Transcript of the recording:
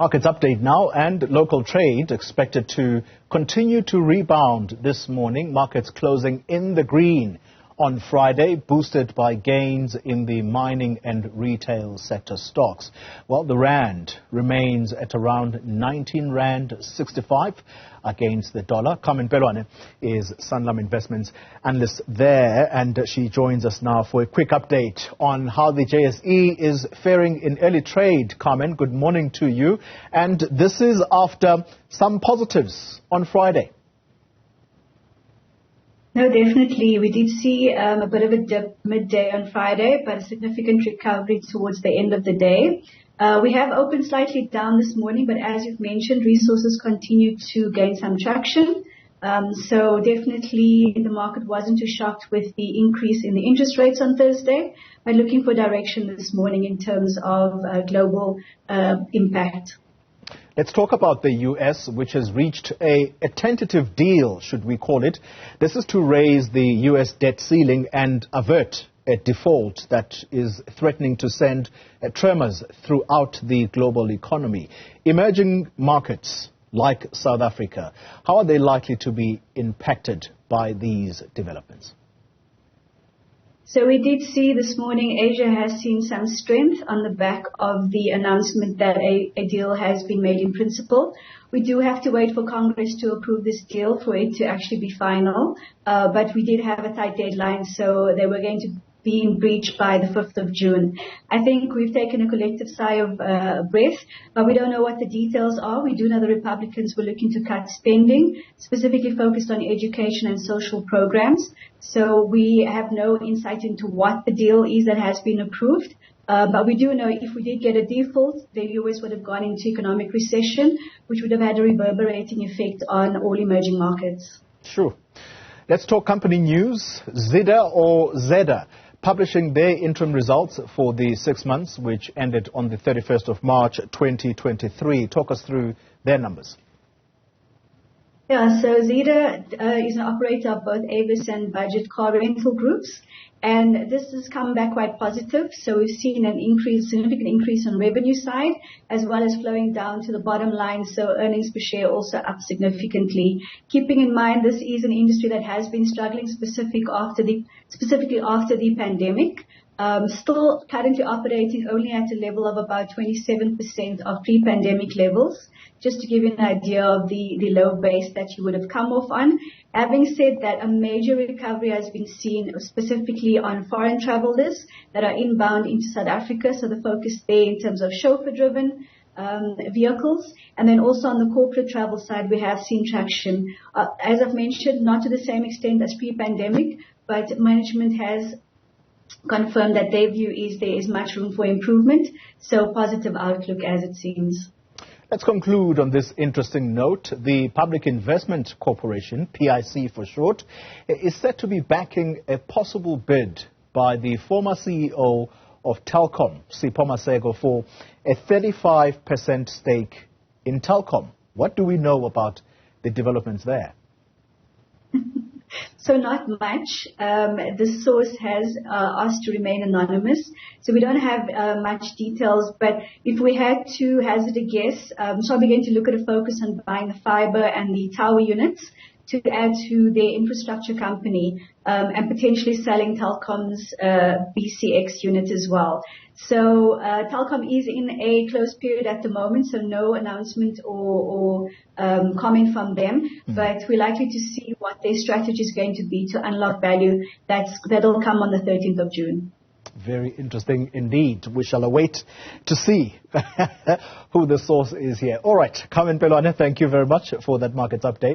Markets update now, and local trade expected to continue to rebound this morning. Markets closing in the green on Friday, boosted by gains in the mining and retail sector stocks. Well, the rand remains at around 19 rand 65 against the dollar. Carmen Mpelwane is Sanlam Investments Analyst there, and she joins us now for a quick update on how the JSE is faring in early trade. Carmen, good morning to you. And this is after some positives on Friday. No, definitely. We did see a bit of a dip midday on Friday, but a significant recovery towards the end of the day. We have opened slightly down this morning, but as you've mentioned, resources continue to gain some traction. So definitely the market wasn't too shocked with the increase in the interest rates on Thursday, but looking for direction this morning in terms of global impact. Let's talk about the U.S., which has reached a tentative deal, should we call it. This is to raise the U.S. debt ceiling and avert a default that is threatening to send tremors throughout the global economy. Emerging markets like South Africa, how are they likely to be impacted by these developments? So we did see this morning Asia has seen some strength on the back of the announcement that a deal has been made in principle. We do have to wait for Congress to approve this deal for it to actually be final. But we did have a tight deadline, so they were going to be in breach by the 5th of June. I think we've taken a collective sigh of breath, but we don't know what the details are. We do know the Republicans were looking to cut spending, specifically focused on education and social programs. So we have no insight into what the deal is that has been approved. But we do know if we did get a default, the US would have gone into economic recession, which would have had a reverberating effect on all emerging markets. Sure. Let's talk company news. Zeda publishing their interim results for the 6 months, which ended on the 31st of March 2023. Talk us through their numbers. Yeah, so Zeda is an operator of both Avis and Budget car rental groups, and this has come back quite positive. So we've seen an significant increase on revenue side, as well as flowing down to the bottom line. So earnings per share also up significantly. Keeping in mind, this is an industry that has been struggling specifically after the pandemic. Still currently operating only at a level of about 27% of pre-pandemic levels, just to give you an idea of the low base that you would have come off on. Having said that, a major recovery has been seen specifically on foreign travelers that are inbound into South Africa, so the focus there in terms of chauffeur-driven vehicles. And then also on the corporate travel side, we have seen traction. As I've mentioned, not to the same extent as pre-pandemic, but management has confirmed that their view is there is much room for improvement, so positive outlook as it seems. Let's conclude on this interesting note. The Public Investment Corporation, PIC for short, is set to be backing a possible bid by the former CEO of Telkom, Sipho Maseko, for a 35% stake in Telkom. What do we know about the developments there? So not much. The source has asked to remain anonymous, so we don't have much details. But if we had to hazard a guess, so we're going to look at a focus on buying the fiber and the tower units to add to their infrastructure company, and potentially selling Telkom's BCX unit as well. So Telkom is in a closed period at the moment, so no announcement or comment from them. But we're likely to see what their strategy is going to be to unlock value. That'll come on the 13th of June. Very interesting indeed. We shall await to see who the source is here. All right, Carmen Mpelwane, thank you very much for that markets update.